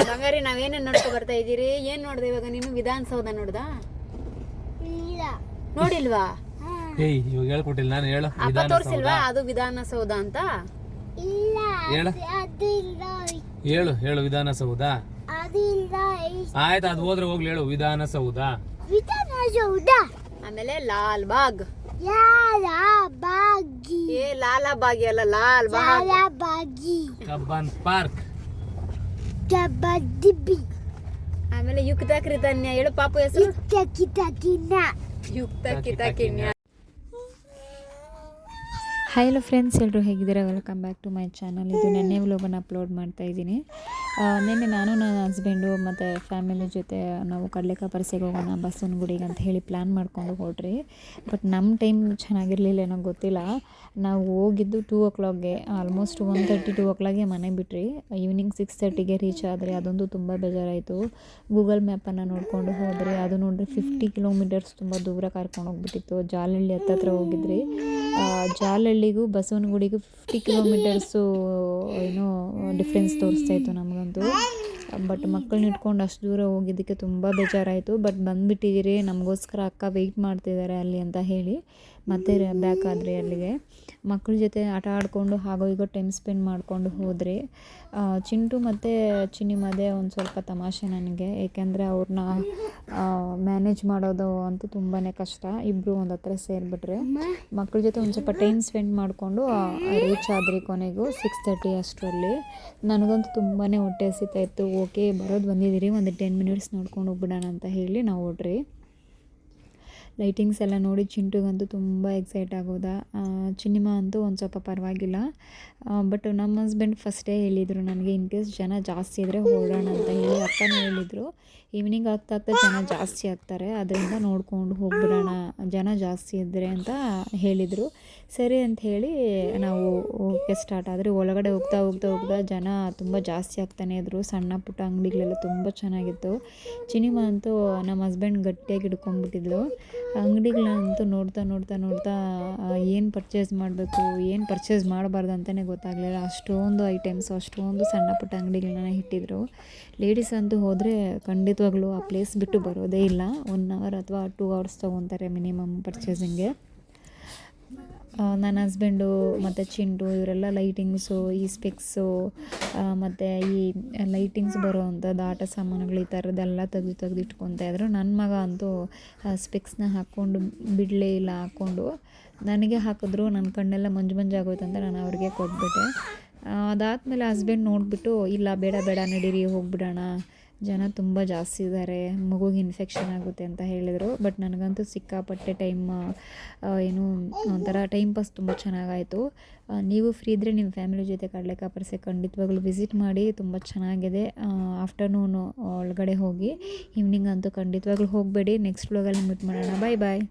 ಬಂಗಾರಿ ನಾವೇನೇನು ನೋಡ್ಕೊ ಬರ್ತಾ ಇದ್ದೀರಿ? ಏನ್ ನೋಡ್ದೆ ಇವಾಗ ನೀನು? ವಿಧಾನಸೌಧ ನೋಡ್ದಾ? ನೋಡಿಲ್ವಾ? ಏಯ್ ಇವಾಗ ಹೇಳ್ಕೊಟ್ಟಿಲ್ಲ ನಾನು. ಹೇಳು ಅಪ್ಪ ತೋರಿಸಿಲ್ವಾ ಅದು ವಿಧಾನಸೌಧ ಅಂತ? ಹೇಳು ಹೇಳು ಹೇಳು ವಿಧಾನಸೌಧ. ಆಯ್ತು ಅದು ಹೋದ್ರೆ ಹೋಗ್ಲಿ, ಹೇಳು ವಿಧಾನಸೌಧ. ಆಮೇಲೆ ಲಾಲ್ ಬಾಗ್. ಏ ಲಾಲಾಬಾಗಿ ಅಲ್ಲ, ಲಾಲ್ ಬಾಗ್. Cubbon park. ಆಮೇಲೆ ಯುಕ್ತ ಕೃತನ್ಯ. ಹೇಳು ಪಾಪು ಹೆಸರು? ಯುಕ್ತ ಕಿತಕಿನ್ಯ. ಹಲೋ ಫ್ರೆಂಡ್ಸ್, ಎಲ್ಲರೂ ಹೇಗಿದ್ದೀರಾ? Welcome back to my channel. ಇದು ನೆನ್ನೆ ವ್ಲಾಗನ್ನು ಅಪ್ಲೋಡ್ ಮಾಡ್ತಾ ಇದ್ದೀನಿ. ನಿನ್ನೆ ನಾನು ನನ್ನ ಹಸ್ಬೆಂಡು ಮತ್ತು ಫ್ಯಾಮಿಲಿ ಜೊತೆ ನಾವು ಕಡಲೆಕಾಯಿ ಪರಿಸೆಗೆ ಹೋಗೋಣ ಬಸವನಗುಡಿಗೆ ಅಂತ ಹೇಳಿ ಪ್ಲ್ಯಾನ್ ಮಾಡ್ಕೊಂಡು ಹೊರಟ್ರಿ. ಬಟ್ ನಮ್ಮ ಟೈಮ್ ಚೆನ್ನಾಗಿರಲಿಲ್ಲ, ಏನೋ ಗೊತ್ತಿಲ್ಲ. ನಾವು ಹೋಗಿದ್ದು 2 o'clockಗೆ, ಆಲ್ಮೋಸ್ಟ್ 1:30 2 o'clockಗೆ ಮನೆ ಬಿಟ್ರಿ. ಈವ್ನಿಂಗ್ 6:30ಗೆ ರೀಚ್ ಆದರೆ ಅದೊಂದು ತುಂಬ ಬೇಜಾರಾಯಿತು. ಗೂಗಲ್ ಮ್ಯಾಪನ್ನು ನೋಡಿಕೊಂಡು ಹೋದ್ರಿ. ಅದು ನೋಡಿದ್ರೆ 50 ಕಿಲೋಮೀಟರ್ಸ್ ತುಂಬ ದೂರ ಕರ್ಕೊಂಡು ಹೋಗ್ಬಿಟ್ಟಿತ್ತು. ಜಾಲಹಳ್ಳಿ ಹತ್ತತ್ರ ಹೋಗಿದ್ರಿ. ಜಾಲಹಳ್ಳಿಗೂ ಬಸವನಗುಡಿಗೂ 50 ಕಿಲೋಮೀಟರ್ಸು ಏನೋ ಡಿಫ್ರೆನ್ಸ್ ತೋರಿಸ್ತಾಯಿತ್ತು ನಮಗಂತೂ. ಬಟ್ ಮಕ್ಕಳನ್ನ ಇಟ್ಕೊಂಡು ಅಷ್ಟು ದೂರ ಹೋಗಿದ್ದಕ್ಕೆ ತುಂಬ ಬೇಜಾರಾಯಿತು. ಬಟ್ ಬಂದುಬಿಟ್ಟಿದ್ದೀರಿ, ನಮಗೋಸ್ಕರ ಅಕ್ಕ ವೆಯ್ಟ್ ಮಾಡ್ತಿದ್ದಾರೆ ಅಲ್ಲಿ ಅಂತ ಹೇಳಿ ಮತ್ತೆ ಬ್ಯಾಕ್ ಆದರೆ ಅಲ್ಲಿಗೆ. ಮಕ್ಕಳ ಜೊತೆ ಆಟ ಆಡಿಕೊಂಡು ಹಾಗೋ ಹೀಗೋ ಟೈಮ್ ಸ್ಪೆಂಡ್ ಮಾಡಿಕೊಂಡು ಹೋದರೆ. ಚಿಂಟು ಮತ್ತು ಚಿನ್ನಿಮದೇ ಒಂದು ಸ್ವಲ್ಪ ತಮಾಷೆ ನನಗೆ, ಏಕೆಂದರೆ ಅವ್ರನ್ನ ಮ್ಯಾನೇಜ್ ಮಾಡೋದು ಅಂತೂ ತುಂಬಾ ಕಷ್ಟ. ಇಬ್ಬರು ಒಂದು ಹತ್ರ ಸೇರಿಬಿಟ್ರೆ ಮಕ್ಕಳ ಜೊತೆ ಒಂದು ಸ್ವಲ್ಪ ಟೈಮ್ ಸ್ಪೆಂಡ್ ಮಾಡಿಕೊಂಡು ರೀಚ್ ಆದ್ರಿ ಕೊನೆಗೂ 6:30 ಅಷ್ಟರಲ್ಲಿ. ನನಗಂತೂ ತುಂಬಾ ಹೊಟ್ಟೆ ಹಸಿತಾ ಇತ್ತು. ಓಕೆ ಬರೋದು ಬಂದಿದ್ದೀರಿ, ಒಂದು 10 ಮಿನಿಟ್ಸ್ ನೋಡ್ಕೊಂಡು ಹೋಗ್ಬಿಡೋಣ ಅಂತ ಹೇಳಿ ನಾವು ಹೊರಟ್ರಿ. ಲೈಟಿಂಗ್ಸ್ ಎಲ್ಲ ನೋಡಿ ಚಿಂಟುಗಂತೂ ತುಂಬ ಎಕ್ಸೈಟ್ ಆಗೋದ. ಚಿನ್ನಿಮ ಅಂತೂ ಒಂದು ಸ್ವಲ್ಪ ಪರವಾಗಿಲ್ಲ. ಬಟ್ ನಮ್ಮ ಹಸ್ಬೆಂಡ್ ಫಸ್ಟೇ ಹೇಳಿದರು ನನಗೆ, ಇನ್ ಕೇಸ್ ಜನ ಜಾಸ್ತಿ ಇದ್ದರೆ ಹೊರಡೋಣ ಅಂತ ಹೇಳಿ. ಅಕ್ಕನೂ ಹೇಳಿದರು ಈವ್ನಿಂಗ್ ಆಗ್ತಾ ಜನ ಜಾಸ್ತಿ ಆಗ್ತಾರೆ, ಅದರಿಂದ ನೋಡ್ಕೊಂಡು ಹೋಗ್ಬಿಡೋಣ ಜನ ಜಾಸ್ತಿ ಇದ್ದರೆ ಅಂತ ಹೇಳಿದರು. ಸರಿ ಅಂತ ಹೇಳಿ ನಾವು ಹೋಗೋಕ್ಕೆ ಸ್ಟಾರ್ಟ್ ಆದರೆ ಒಳಗಡೆ ಹೋಗ್ತಾ ಜನ ತುಂಬ ಜಾಸ್ತಿ ಆಗ್ತಾನೆ ಇದ್ದರು. ಸಣ್ಣ ಪುಟ್ಟ ಅಂಗಡಿಗಳೆಲ್ಲ ತುಂಬ ಚೆನ್ನಾಗಿತ್ತು. ಚಿನಿಮ ಅಂತೂ ನಮ್ಮ ಹಸ್ಬೆಂಡ್ ಗಟ್ಟಿಯಾಗಿ ಹಿಡ್ಕೊಂಡ್ಬಿಟ್ಟಿದ್ಲು. ಅಂಗಡಿಗಳಂತೂ ನೋಡ್ತಾ ಏನು ಪರ್ಚೇಸ್ ಮಾಡಬೇಕು ಏನು ಪರ್ಚೇಸ್ ಮಾಡಬಾರ್ದು ಅಂತಲೇ ಗೊತ್ತಾಗಲಿಲ್ಲ. ಅಷ್ಟೊಂದು ಐಟಮ್ಸು, ಅಷ್ಟೊಂದು ಸಣ್ಣ ಪುಟ್ಟ ಅಂಗಡಿಗಳನ್ನ ಇಟ್ಟಿದ್ರು. ಲೇಡೀಸ್ ಅಂತೂ ಹೋದರೆ ಖಂಡಿತವಾಗ್ಲೂ ಆ ಪ್ಲೇಸ್ ಬಿಟ್ಟು ಬರೋದೇ ಇಲ್ಲ. 1 hour ಅಥವಾ 2 hours ತೊಗೊತಾರೆ ಮಿನಿಮಮ್ ಪರ್ಚೇಸಿಂಗ್ಗೆ. ನನ್ನ ಹಸ್ಬೆಂಡು ಮತ್ತು ಚಿಂಟು ಇವರೆಲ್ಲ ಲೈಟಿಂಗ್ಸು, ಈ ಸ್ಪೆಕ್ಸು ಮತ್ತು ಈ ಲೈಟಿಂಗ್ಸ್ ಬರೋ ಅಂಥದ್ದು ಆಟ ಸಾಮಾನುಗಳು ಈ ಥರದ್ದೆಲ್ಲ ತೆಗೆದು ಇಟ್ಕೊತಾಯಿದ್ರು. ನನ್ನ ಮಗ ಅಂತೂ ಸ್ಪೆಕ್ಸ್ನ ಹಾಕ್ಕೊಂಡು ಬಿಡಲೇ ಇಲ್ಲ. ಹಾಕ್ಕೊಂಡು ನನಗೆ ಹಾಕಿದ್ರು, ನನ್ನ ಕಣ್ಣೆಲ್ಲ ಮಂಜಾಗೋಯ್ತು ಅಂತ ನಾನು ಅವ್ರಿಗೆ ಕೊಟ್ಬಿಟ್ಟೆ. ಅದಾದಮೇಲೆ ಹಸ್ಬೆಂಡ್ ನೋಡಿಬಿಟ್ಟು ಇಲ್ಲ ಬೇಡ ನಡೀರಿ ಹೋಗ್ಬಿಡೋಣ, ಜನ ತುಂಬ ಜಾಸ್ತಿ ಇದ್ದಾರೆ, ಮಗುಗೆ ಇನ್ಫೆಕ್ಷನ್ ಆಗುತ್ತೆ ಅಂತ ಹೇಳಿದರು. ಬಟ್ ನನಗಂತೂ ಸಿಕ್ಕಾಪಟ್ಟೆ ಏನು ಒಂಥರ ಟೈಮ್ ಪಾಸ್ ತುಂಬ ಚೆನ್ನಾಗಾಯಿತು. ನೀವು ಫ್ರೀ ಇದ್ದರೆ ನಿಮ್ಮ ಫ್ಯಾಮಿಲಿ ಜೊತೆ ಕಡಲೆಕಾಯಿ ಪರಿಸೆ ಖಂಡಿತವಾಗ್ಲೂ ವಿಸಿಟ್ ಮಾಡಿ, ತುಂಬ ಚೆನ್ನಾಗಿದೆ. ಆಫ್ಟರ್ನೂನು ಒಳಗಡೆ ಹೋಗಿ, ಈವ್ನಿಂಗ್ ಅಂತೂ ಖಂಡಿತವಾಗ್ಲೂ ಹೋಗಬೇಡಿ. ನೆಕ್ಸ್ಟ್ ವ್ಲಾಗಲ್ಲಿ ಮೀಟ್ ಮಾಡೋಣ. ಬಾಯ್.